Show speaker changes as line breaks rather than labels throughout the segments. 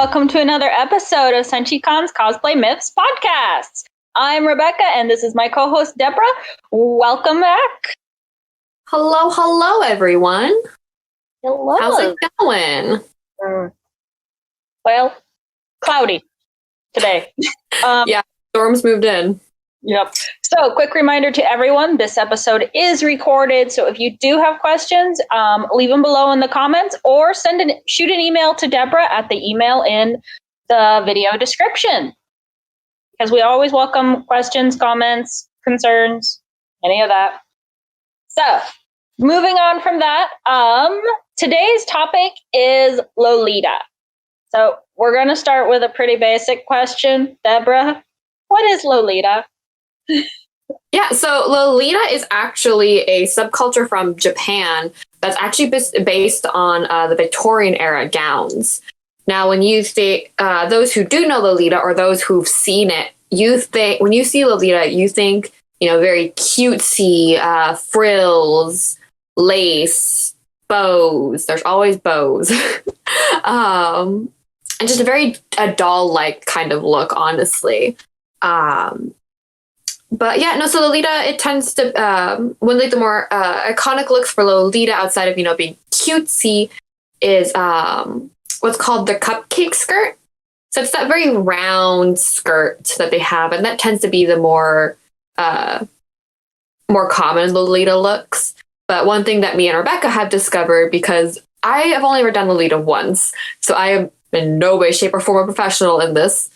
welcome to another episode of Senshi Cosplay Myths Podcasts. I'm Rebecca, and this is my co-host, Deborah. Welcome back.
Hello, everyone.
Hello.
How's it going?
Well, cloudy today.
Yeah, storms moved in.
Yep. So, quick reminder to everyone, this episode is recorded. So if you do have questions, leave them below in the comments or shoot an email to Deborah at the email in the video description. Because we always welcome questions, comments, concerns, any of that. So, moving on from that, today's topic is Lolita. So we're going to start with a pretty basic question. Deborah, what is Lolita?
Yeah, so Lolita is actually a subculture from Japan that's actually based on the Victorian era gowns. Now, when you think those who do know Lolita or those who've seen it, when you see Lolita, you think, very cutesy frills, lace, bows. There's always bows. And just a doll-like kind of look, honestly. But yeah, no, so Lolita, it tends to, one of the more iconic looks for Lolita outside of, being cutesy is what's called the cupcake skirt. So it's that very round skirt that they have, and that tends to be the more common Lolita looks. But one thing that me and Rebecca have discovered, because I have only ever done Lolita once, so I am in no way, shape, or form a professional in this.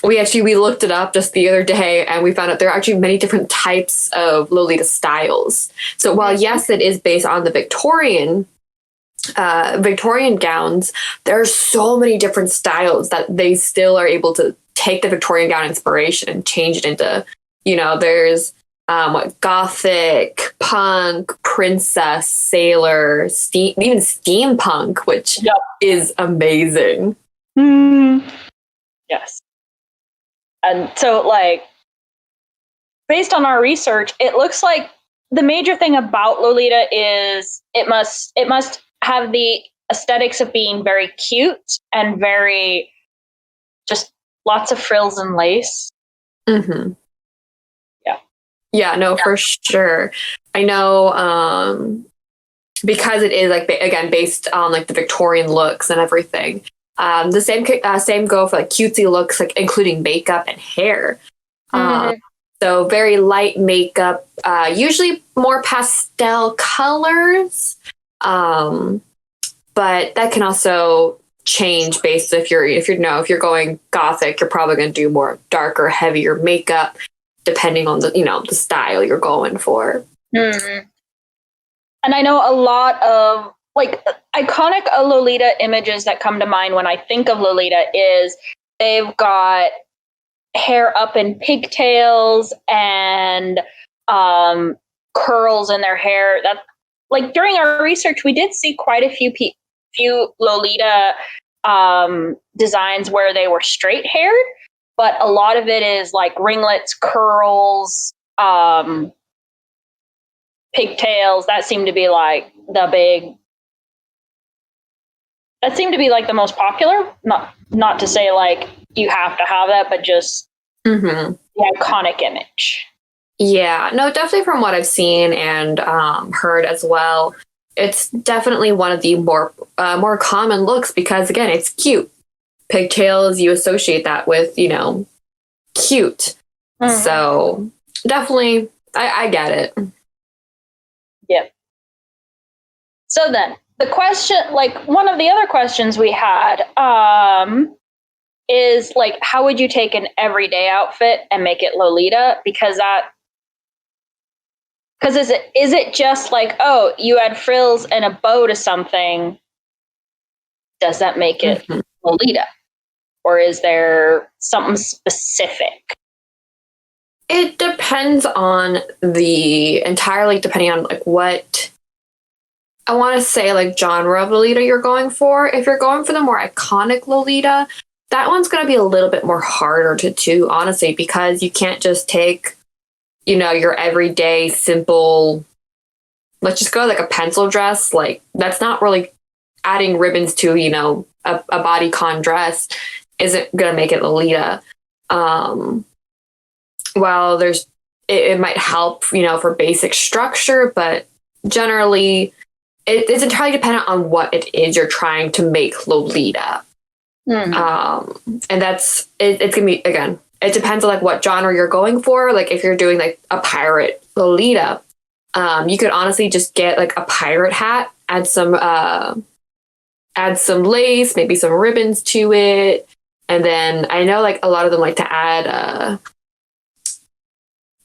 We looked it up just the other day, and we found out there are actually many different types of Lolita styles. So while yes, it is based on the Victorian gowns, there are so many different styles that they still are able to take the Victorian gown inspiration and change it into, there's gothic, punk, princess, sailor, even steampunk, which is amazing.
Yes. And so, based on our research, it looks like the major thing about Lolita is it must have the aesthetics of being very cute and very just lots of frills and lace.
Mm-hmm. Yeah, no, for sure. I know because it is again based on the Victorian looks and everything. The same go for cutesy looks, including makeup and hair. So very light makeup, usually more pastel colors. But that can also change based if you're going gothic, you're probably going to do more darker, heavier makeup, depending on the style you're going for.
Mm-hmm. And I know a lot of iconic Lolita images that come to mind when I think of Lolita is they've got hair up in pigtails and curls in their hair. That during our research, we did see quite a few Lolita designs where they were straight haired, but a lot of it is ringlets, curls, pigtails. That seemed to be the most popular. Not to say you have to have that, but just the iconic image.
Yeah, no, definitely from what I've seen and heard as well, it's definitely one of the more common looks because, again, it's cute. Pigtails, you associate that with, cute. Mm-hmm. So definitely, I get it.
Yep. So then, the question, one of the other questions we had is how would you take an everyday outfit and make it Lolita? Because is it just you add frills and a bow to something? Does that make it Lolita? Or is there something specific?
It depends on depending on what I want to say genre of Lolita you're going for. If you're going for the more iconic Lolita, that one's going to be a little bit more harder to do, honestly, because you can't just take, your everyday simple, let's just go a pencil dress. That's not really adding ribbons to, a bodycon dress isn't going to make it Lolita. Well, it might help, for basic structure, but generally it's entirely dependent on what it is you're trying to make Lolita. And that's it's gonna be, again, it depends on like what genre you're going for. Like if you're doing like a pirate Lolita, you could honestly just get like a pirate hat, add some lace, maybe some ribbons to it, and then I know like a lot of them like to add I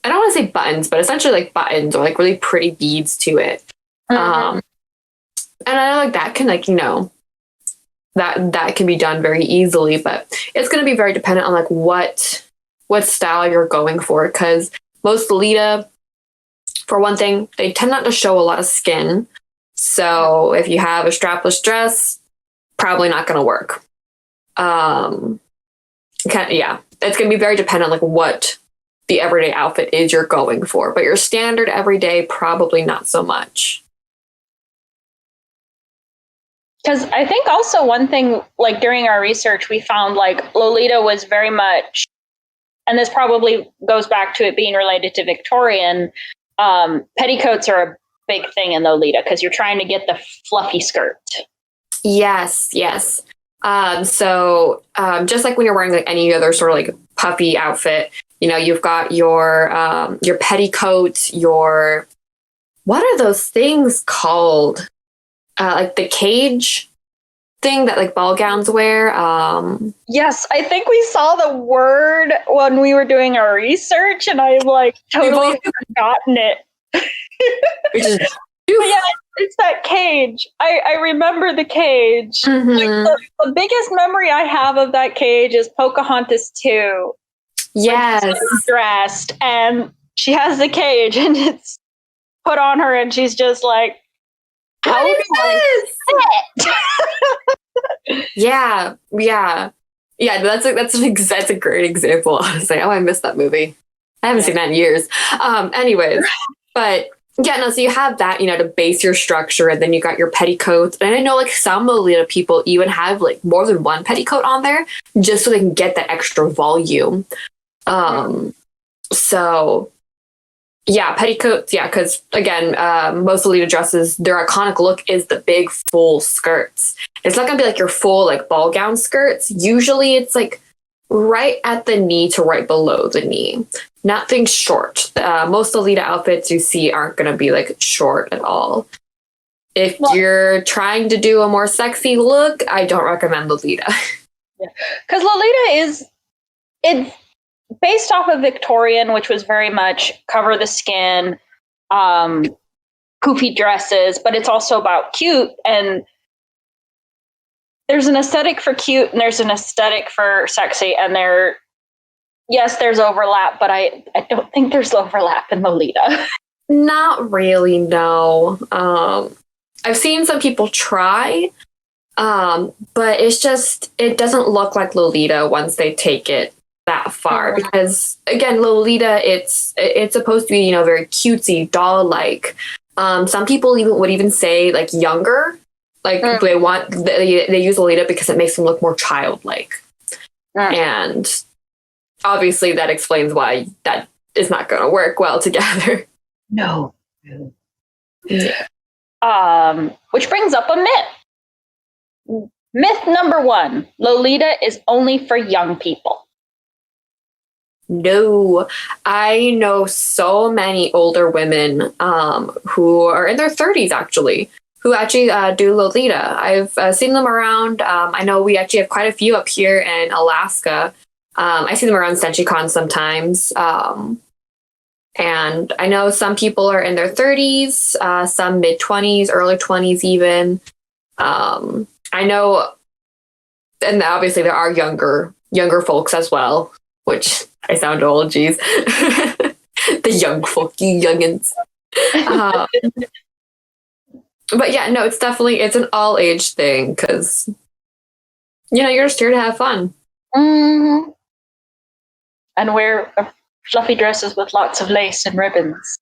don't want to say buttons, but essentially like buttons or like really pretty beads to it. And I know like that can like, that can be done very easily, but it's going to be very dependent on like what style you're going for. Because most Lolita, for one thing, they tend not to show a lot of skin. So if you have a strapless dress, probably not going to work. It's going to be very dependent on like what the everyday outfit is you're going for, but your standard everyday, probably not so much.
Because I think also one thing, like during our research, we found like Lolita was very much, and this probably goes back to it being related to Victorian, petticoats are a big thing in Lolita because you're trying to get the fluffy skirt.
Yes. So just like when you're wearing like any other sort of like puffy outfit, you've got your petticoats, what are those things called? Like the cage thing that like ball gowns wear.
Yes, I think we saw the word when we were doing our research, and I've like totally forgotten it.
Which is
yeah, it's that cage. I remember the cage. Like, the biggest memory I have of that cage is Pocahontas 2.
Yes.
Dressed, and she has the cage, and it's put on her, and she's just like, how
is this? Yeah. That's a great example. Honestly, I missed that movie. I haven't seen that in years. Anyways, but yeah, no. So you have that, to base your structure, and then you got your petticoats. And I know like some Lolita people even have like more than one petticoat on there, just so they can get that extra volume. So. Yeah, petticoats. Yeah, because again, most Lolita dresses, their iconic look is the big full skirts. It's not gonna be like your full like ball gown skirts. Usually, it's like right at the knee to right below the knee. Nothing short. Most Lolita outfits you see aren't gonna be like short at all. If you're trying to do a more sexy look, I don't recommend Lolita.
Because Lolita it's based off of Victorian, which was very much cover the skin, poofy dresses, but it's also about cute. And there's an aesthetic for cute and there's an aesthetic for sexy. And there's overlap, but I don't think there's overlap in Lolita.
Not really, no. I've seen some people try, but it doesn't look like Lolita once they take it that far, because again, Lolita, it's supposed to be, very cutesy, doll-like. Some people would even say like younger, like they use Lolita because it makes them look more childlike. And obviously that explains why that is not going to work well together.
No. Which brings up a myth. Myth number 1: Lolita is only for young people.
No, I know so many older women who are in their 30s actually, who actually do Lolita. I've seen them around. I know we actually have quite a few up here in Alaska. I see them around Senshi sometimes. And I know some people are in their 30s, some mid-20s, early 20s even. I know, and obviously there are younger folks as well, which I sound old, geez. The young folk, you youngins. But yeah, no, it's an all age thing because, you're just here to have fun.
Mm-hmm. And wear fluffy dresses with lots of lace and ribbons.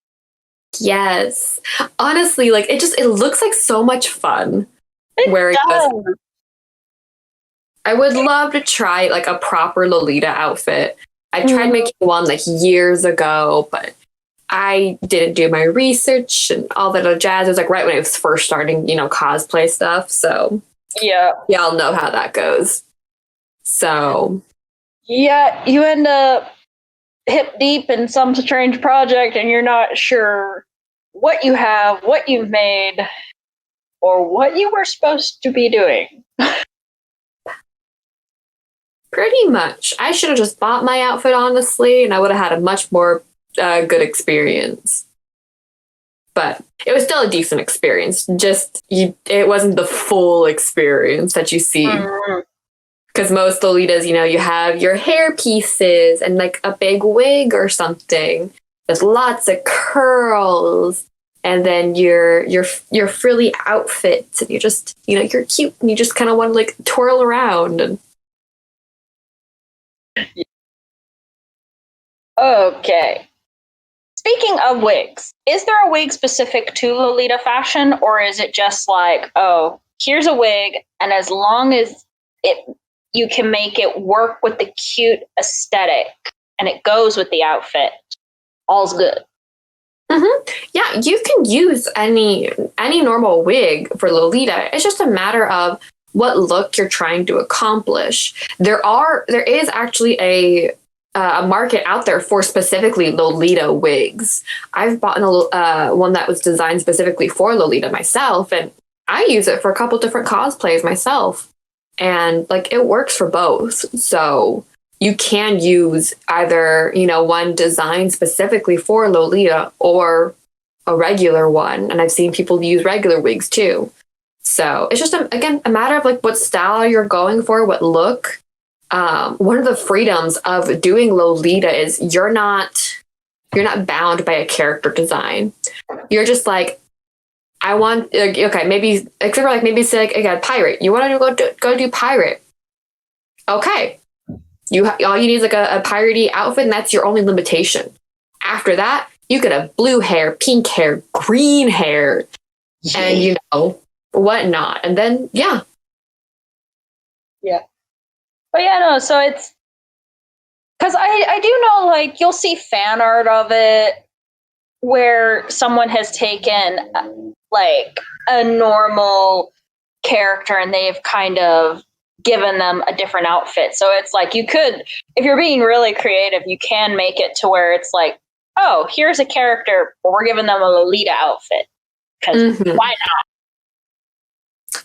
Yes. Honestly, like it looks like so much fun wearing this. I would love to try like a proper Lolita outfit. I tried making one like years ago, but I didn't do my research and all that other jazz. It was like right when I was first starting, cosplay stuff. So
Yeah.
y'all know how that goes. So
Yeah, you end up hip deep in some strange project and you're not sure what you have, what you've made, or what you were supposed to be doing.
pretty much, I should have just bought my outfit, honestly, and I would have had a much more good experience. But it was still a decent experience. It wasn't the full experience that you see. Because most Lolitas, you have your hair pieces and like a big wig or something with lots of curls, and then your frilly outfits, and you're cute and you just kind of want to like twirl around and.
Okay. Speaking of wigs, is there a wig specific to Lolita fashion, or is it just like, oh, here's a wig, and as long as you can make it work with the cute aesthetic and it goes with the outfit, all's good?
Yeah, you can use any normal wig for Lolita. It's just a matter of what look you're trying to accomplish. There is actually a market out there for specifically Lolita wigs. I've bought one that was designed specifically for Lolita myself, and I use it for a couple different cosplays myself. And like it works for both. So you can use either, one designed specifically for Lolita or a regular one. And I've seen people use regular wigs too. So it's just, again, a matter of like what style you're going for, what look. One of the freedoms of doing Lolita is you're not bound by a character design. You're just like, I want, okay, maybe, except for like, maybe say like, again, pirate. You want to go do pirate. Okay. All you need is like a piratey outfit, and that's your only limitation. After that, you could have blue hair, pink hair, green hair, and whatnot. And then, yeah.
Yeah. But yeah, no, so it's, because I do know, like, you'll see fan art of it where someone has taken, like, a normal character and they've kind of given them a different outfit. So it's like you could, if you're being really creative, you can make it to where it's like, oh, here's a character, but we're giving them a Lolita outfit. Because why not?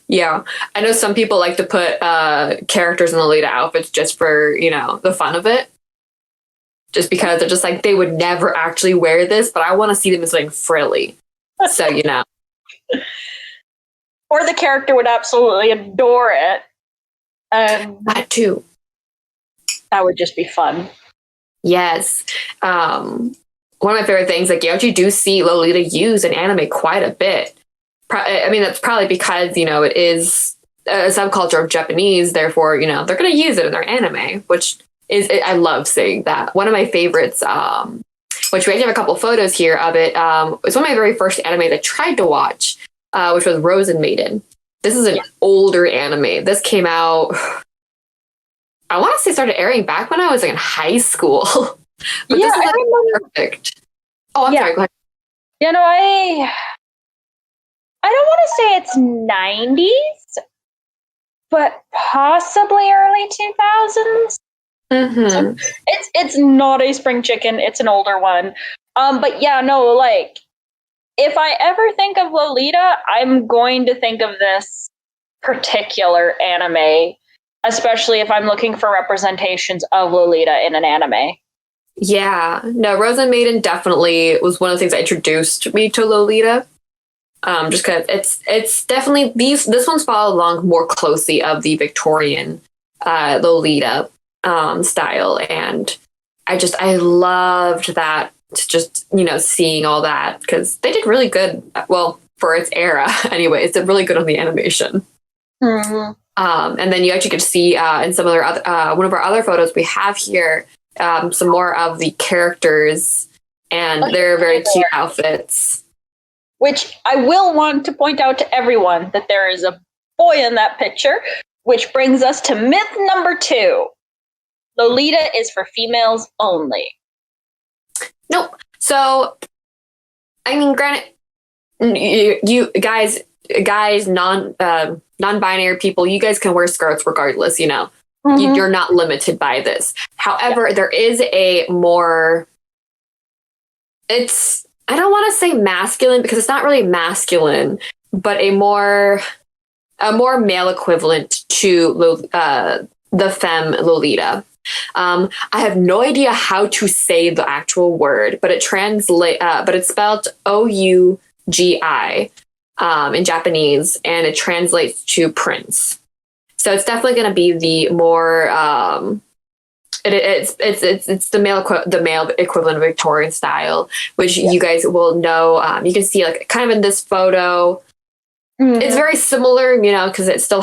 Yeah. I know some people like to put characters in Lolita outfits just for, the fun of it. Just because they're just like, they would never actually wear this, but I want to see them as something frilly. So,
Or the character would absolutely adore it.
That too.
That would just be fun.
Yes. One of my favorite things, like you actually do see Lolita use in anime quite a bit. I mean, that's probably because, it is a subculture of Japanese. Therefore, they're going to use it in their anime, which is, I love seeing that. One of my favorites, which we actually have a couple photos here of it. It's one of my very first anime that I tried to watch, which was Rose Maiden. This is an older anime. This came out, I want to say started airing back when I was in high school. But this is perfect. Oh, I'm sorry. Go ahead.
I don't want to say it's 90s, but possibly early 2000s. So it's not a spring chicken. It's an older one. But yeah, no, like if I ever think of Lolita, I'm going to think of this particular anime, especially if I'm looking for representations of Lolita in an anime.
Yeah, no, Rose Maiden definitely was one of the things that introduced me to Lolita. Just because it's definitely this one's followed along more closely of the Victorian Lolita style, and I loved that. Just seeing all that because they did really good. Well, for its era, anyway, it's really good on the animation. And then you actually get to see in some other one of our other photos we have here some more of the characters and their very cute outfits.
Which I will want to point out to everyone that there is a boy in that picture which brings us to myth number 2. Lolita is for females only.
Nope. So, I mean, granted, you guys, non-binary people, you guys can wear skirts regardless, you know.
Mm-hmm.
You're not limited by this. However, there is a more, I don't want to say masculine because it's not really masculine, but a more male equivalent to the femme Lolita. I have no idea how to say the actual word, but it's spelled Ougi in Japanese, and it translates to prince. So it's definitely going to be the more it's the male equivalent of Victorian style, which you guys will know. You can see like kind of in this photo. Mm-hmm. It's very similar, you know, because it still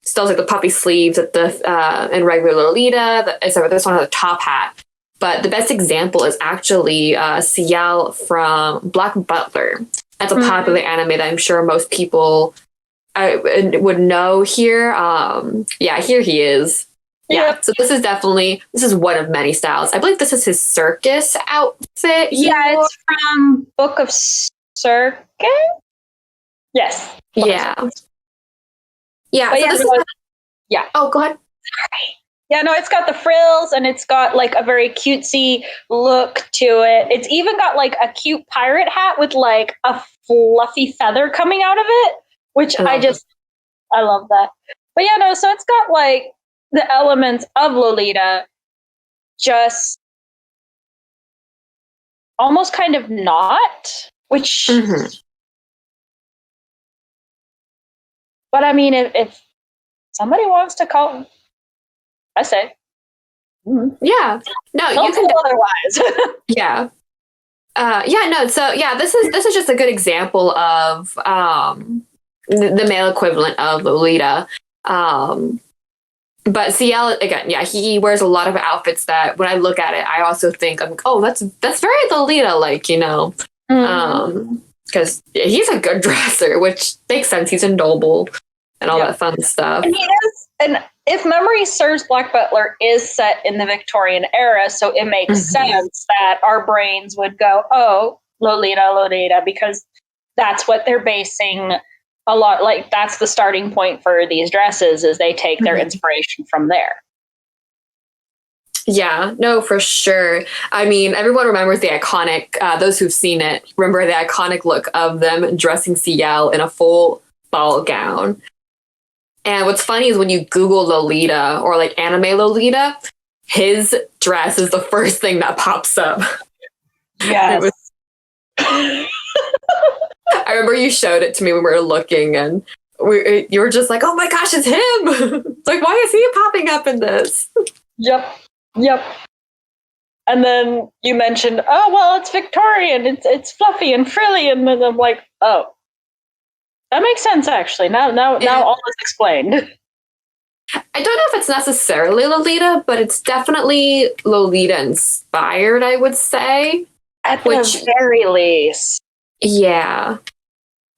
still like the puffy sleeves at the in regular Lolita. So this one has a top hat. But the best example is actually Ciel from Black Butler. That's a popular anime that I'm sure most people would know here. Here he is. Yeah. So this is one of many styles. I believe this is his circus outfit.
Yeah, it's from Book of Circus. Yes.
Yeah. Yeah.
But
so this is
yeah.
Oh, go ahead.
Sorry. Yeah, no, it's got the frills and it's got like a very cutesy look to it. It's even got like a cute pirate hat with like a fluffy feather coming out of it, which I love that. But yeah, no, so it's got like the elements of Lolita, just almost kind of not, which. Mm-hmm. But I mean, if somebody wants to call, I say,
yeah, no,
don't
you can
otherwise.
Yeah, no. So yeah, this is just a good example of the male equivalent of Lolita. But Ciel, again, yeah, he wears a lot of outfits that when I look at it, I also think, I'm like, oh, that's very Lolita, like, you know, because he's a good dresser, which makes sense. He's a noble and all that fun stuff.
And he is, and if memory serves, Black Butler is set in the Victorian era, so it makes sense that our brains would go, oh, Lolita, because that's what they're basing a lot, like that's the starting point for these dresses, is they take their inspiration from there.
Yeah, no, for sure. I mean, everyone remembers the iconic, those who've seen it, remember the iconic look of them dressing Ciel in a full ball gown. And what's funny is when you Google Lolita or like anime Lolita, his dress is the first thing that pops up.
Yes.
I remember you showed it to me when we were looking, and you were just like, oh my gosh, it's him. Like, why is he popping up in this? Yep.
And then you mentioned, oh, well, it's Victorian. It's fluffy and frilly. And then I'm like, oh, that makes sense, actually. Now all is explained.
I don't know if it's necessarily Lolita, but it's definitely Lolita inspired, I would say.
At the very least.
Yeah,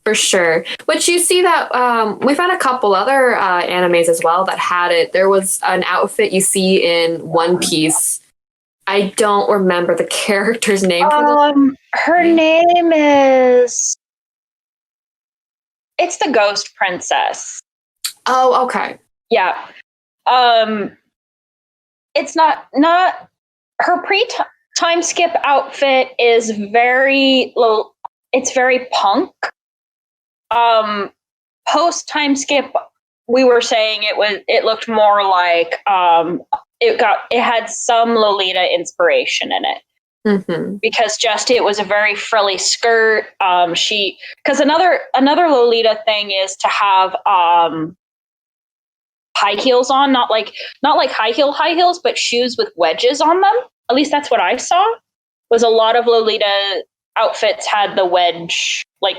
for sure. Which you see that we found a couple other animes as well that had it. There was an outfit you see in One Piece. I don't remember the character's name.
Her name is... It's the Ghost Princess.
Oh, okay.
Yeah. It's not her pre-time skip outfit is very low. It's very punk. Post time skip, we were saying it looked more like it had some Lolita inspiration in it. Because it was a very frilly skirt. Because another Lolita thing is to have high heels on, not like high heels, but shoes with wedges on them. At least that's what I saw. Was a lot of Lolita outfits had the wedge, like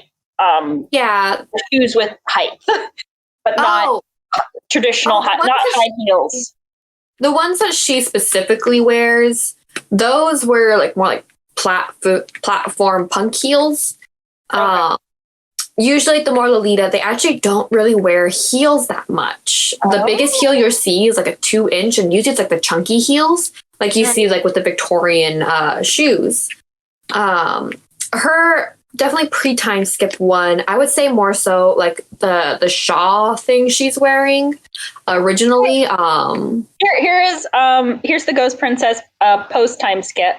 shoes with height, but not traditional not high heels.
The ones that she specifically wears, those were like more like platform punk heels. Okay. usually the more Lolita, they actually don't really wear heels that much. The biggest heel you'll see is like a 2-inch, and usually it's like the chunky heels, like you see like with the Victorian shoes. Her definitely pre-time skip one. I would say more so like the shawl thing she's wearing originally.
Here's the Ghost Princess post time skip.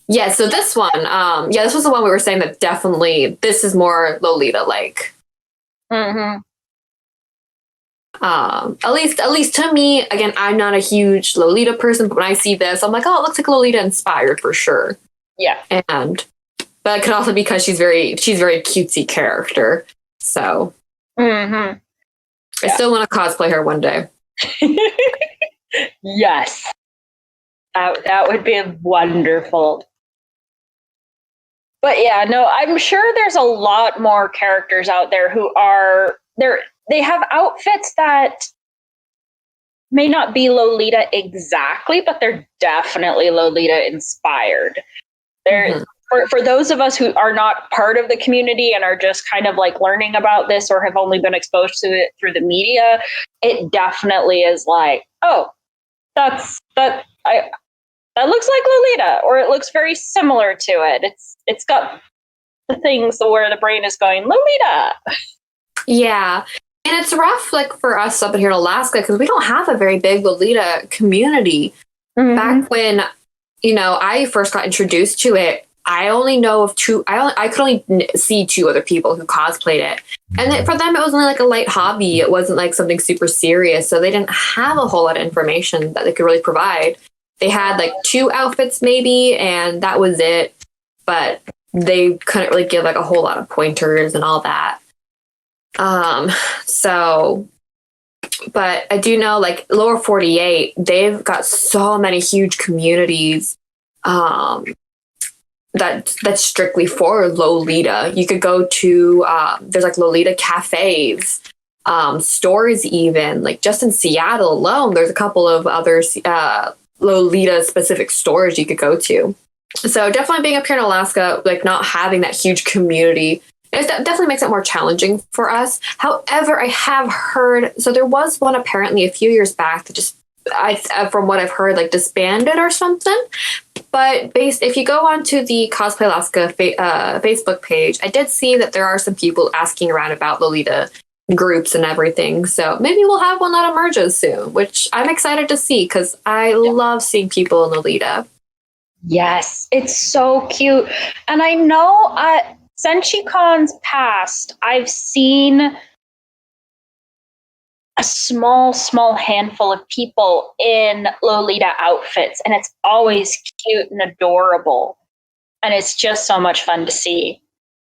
Yeah, so this one, this was the one we were saying that definitely this is more Lolita like.
Mm-hmm.
At least to me, again, I'm not a huge Lolita person, but when I see this, I'm like, oh, it looks like Lolita inspired for sure.
Yeah.
But it could also be because she's very cutesy character. So
I
still want to cosplay her one day.
Yes. That would be wonderful. But yeah, no, I'm sure there's a lot more characters out there who are they have outfits that may not be Lolita exactly, but they're definitely Lolita inspired. They're for those of us who are not part of the community and are just kind of like learning about this or have only been exposed to it through the media, it definitely is like, oh, that looks like Lolita, or it looks very similar to it. It's got the things where the brain is going, Lolita.
Yeah. And it's rough, like, for us up here in Alaska, because we don't have a very big Lolita community. Back when, I first got introduced to it, I only know of two. I could only see 2 other people who cosplayed it, and for them it was only like a light hobby. It wasn't like something super serious, so they didn't have a whole lot of information that they could really provide. They had like 2 outfits maybe, and that was it. But they couldn't really give like a whole lot of pointers and all that. But I do know like Lower 48, they've got so many huge communities that's strictly for Lolita. You could go to there's like Lolita cafes, stores even, like just in Seattle alone, there's a couple of other Lolita specific stores you could go to. So definitely being up here in Alaska, like not having that huge community, it definitely makes it more challenging for us. However, I have heard, so there was one apparently a few years back that just, from what I've heard, like disbanded or something. But if you go onto the Cosplay Alaska Facebook page, I did see that there are some people asking around about Lolita groups and everything. So maybe we'll have one that emerges soon, which I'm excited to see because I love seeing people in Lolita.
Yes, it's so cute. And I know Senshi Con's past, I've seen a small handful of people in Lolita outfits, and it's always cute and adorable. And it's just so much fun to see.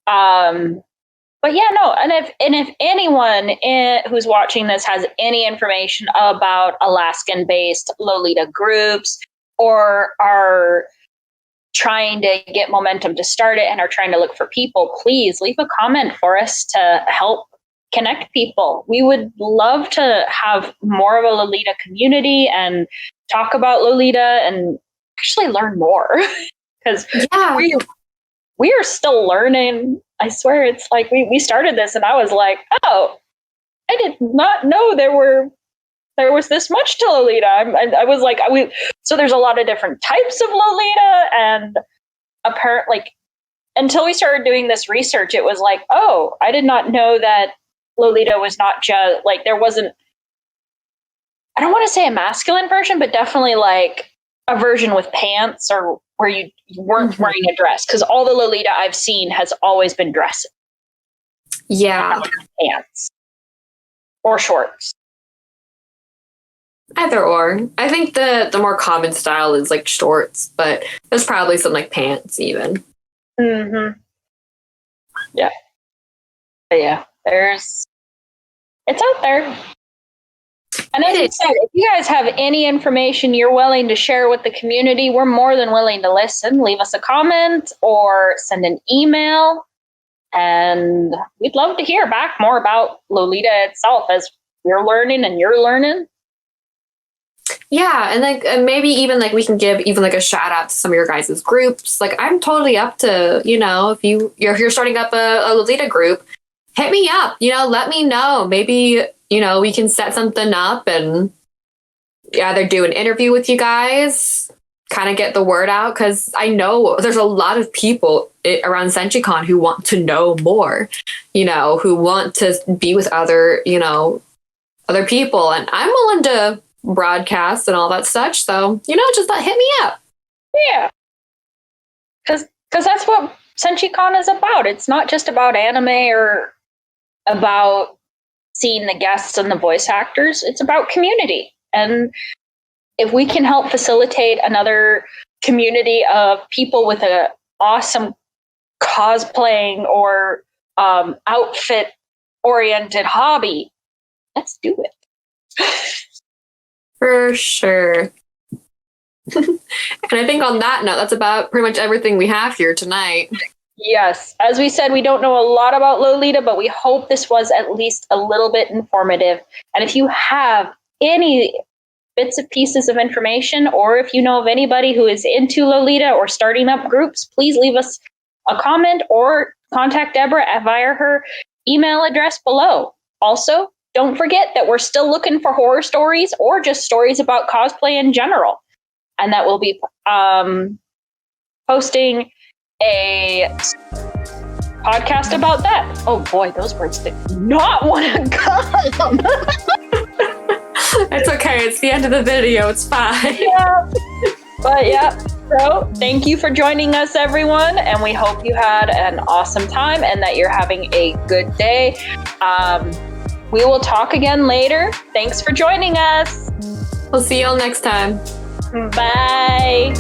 But yeah, no, and if anyone who's watching this has any information about Alaskan-based Lolita groups or are trying to get momentum to start it and are trying to look for people, please leave a comment for us to help connect people. We would love to have more of a Lolita community and talk about Lolita and actually learn more because we are still learning. I swear, it's like we started this and I was like, oh, I did not know there was this much to Lolita. I was like, so there's a lot of different types of Lolita, and apparently, like, until we started doing this research, it was like, oh, I did not know that Lolita was not just like, there wasn't, I don't want to say a masculine version, but definitely like a version with pants or where you weren't wearing a dress, because all the Lolita I've seen has always been dresses.
Yeah.
Pants or shorts.
Either or. I think the more common style is like shorts, but there's probably some like pants even.
Yeah. But yeah, it's out there. And as I said, if you guys have any information you're willing to share with the community, we're more than willing to listen. Leave us a comment or send an email. And we'd love to hear back more about Lolita itself as we're learning and you're learning.
Yeah, and like maybe even like we can give even like a shout out to some of your guys' groups. Like I'm totally up to, if you're starting up a Lolita group, hit me up, let me know. Maybe, we can set something up and either do an interview with you guys, kind of get the word out, because I know there's a lot of people around SenshiCon who want to know more, who want to be with other people, and I'm willing to broadcast and all that such. So, just hit me up.
Yeah. Because that's what SenshiCon is about. It's not just about anime or about seeing the guests and the voice actors. It's about community. And if we can help facilitate another community of people with an awesome cosplaying or outfit-oriented hobby, let's do it.
For sure. And I think on that note, that's about pretty much everything we have here tonight.
Yes. As we said, we don't know a lot about Lolita, but we hope this was at least a little bit informative. And if you have any bits and pieces of information, or if you know of anybody who is into Lolita or starting up groups, please leave us a comment or contact Deborah via her email address below. Also, don't forget that we're still looking for horror stories or just stories about cosplay in general. And that we'll be posting a podcast about that. Oh boy, those words did not want to come.
It's okay. It's the end of the video. It's fine.
Yeah. But yeah. So thank you for joining us, everyone. And we hope you had an awesome time and that you're having a good day. We will talk again later. Thanks for joining us.
We'll see you all next time.
Bye.